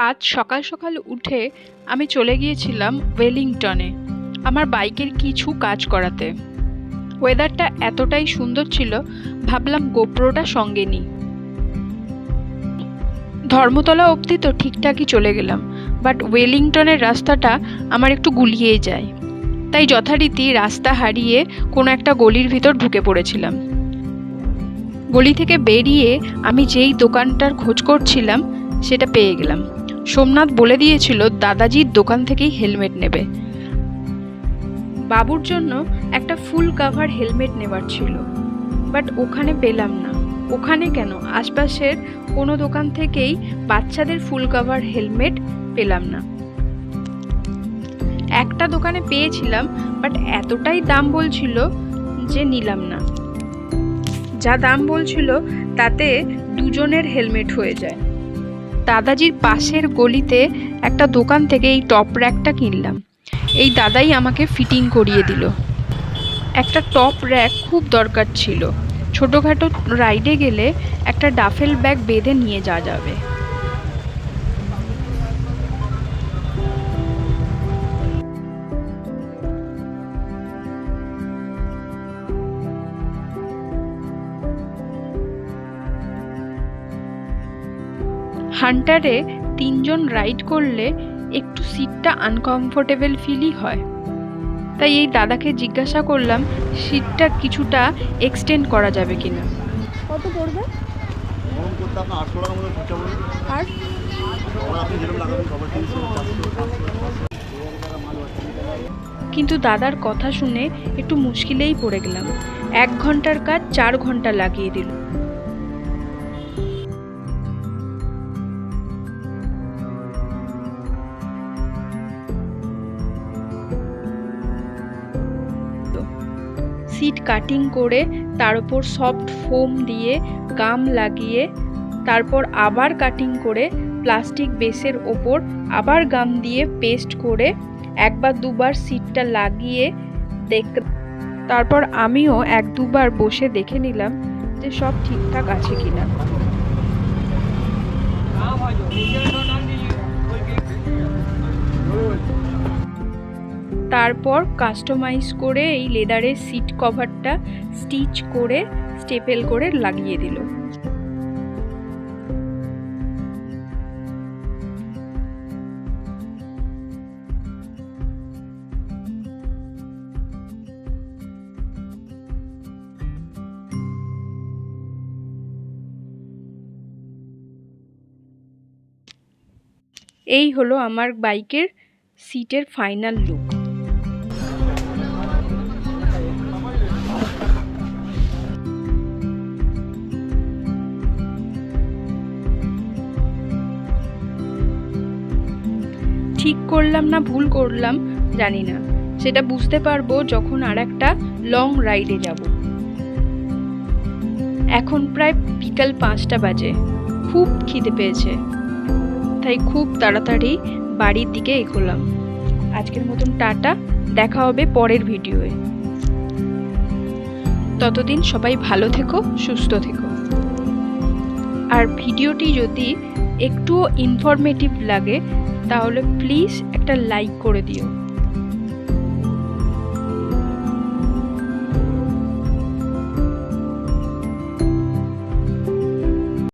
আজ সকাল সকাল উঠে আমি চলে গিয়েছিলাম ওয়েলিংটনে আমার বাইকের কিছু কাজ করাতে। ওয়েদারটা এতটাই সুন্দর ছিল, ভাবলাম গোপ্রোটা সঙ্গে নিই। ধর্মতলা অবধি তো ঠিকঠাকই চলে গেলাম, বাট ওয়েলিংটনের রাস্তাটা আমার একটু গুলিয়ে যায়, তাই যথারীতি রাস্তা হারিয়ে কোনো একটা গলির ভিতর ঢুকে পড়েছিলাম। গলি থেকে বেরিয়ে আমি যেই দোকানটার খোঁজ করছিলাম সেটা পেয়ে গেলাম। সোমনাথ বলে দিয়েছিল দাদাজির দোকান থেকেই হেলমেট নেবে। বাবুর জন্য একটা ফুল কাভার হেলমেট নেবার ছিল, বাট ওখানে পেলাম না। ওখানে কেন, আশপাশের কোনো দোকান থেকেই বাচ্চাদের ফুল কাভার হেলমেট পেলাম না। একটা দোকানে পেয়েছিলাম, বাট এতটাই দাম বলছিল যে নিলাম না। যা দাম বলছিল তাতে দুজনের হেলমেট হয়ে যায়। দাদাজির পাশের গলিতে একটা দোকান থেকে এই টপ র্যাকটা কিনলাম। এই দাদাই আমাকে ফিটিং করিয়ে দিল। একটা টপ র্যাক খুব দরকার ছিল, ছোটোখাটো রাইডে গেলে একটা ডাফেল ব্যাগ বেঁধে নিয়ে যাওয়া যাবে। হান্টারে 3 জন রাইড করলে একটু সিটটা আনকমফোর্টেবল ফিলই হয়, তাই এই দাদাকে জিজ্ঞাসা করলাম সিটটা কিছুটা এক্সটেন্ড করা যাবে কিনা। কত পড়বে? গরম করতে আপনার 800 টাকা মতো খরচা পড়বে। আর আপনি যেরকম লাগাবেন সবার 300 400 কিন্তু দাদার কথা শুনে একটু মুশকিলেই পড়ে গেলাম। 1 ঘন্টার কাজ 4 ঘন্টা লাগিয়ে দিল। সিট কাটিং করে তার উপর সফট ফোম দিয়ে গাম লাগিয়ে, তারপর আবার কাটিং করে প্লাস্টিক বেসের ওপর আবার গাম দিয়ে পেস্ট করে একবার দুবার সিটটা লাগিয়ে তারপর আমিও 1-2 বার বসে দেখে নিলাম যে সব ঠিকঠাক আছে কিনা। তারপর কাস্টমাইজ করে এই লেদারের সিট কভারটা স্টিচ করে স্টেপেল করে লাগিয়ে দিল। এই হলো আমার বাইকের সিটের ফাইনাল লুক। ঠিক করলাম না ভুল করলাম জানি না, সেটা বুঝতে পারবো যখন আর একটা লং রাইডে যাব। এখন প্রায় বিকাল 5টা বাজে, খুব খিদে পেয়েছে, তাই খুব তাড়াতাড়ি বাড়ির দিকে এগোলাম। আজকের মতন টাটা, দেখা হবে পরের ভিডিওয়ে। ততদিন সবাই ভালো থেকো, সুস্থ থেকো। আর ভিডিওটি যদি একটুও ইনফরমেটিভ লাগে তাহলে প্লিজ একটা লাইক করে দিও।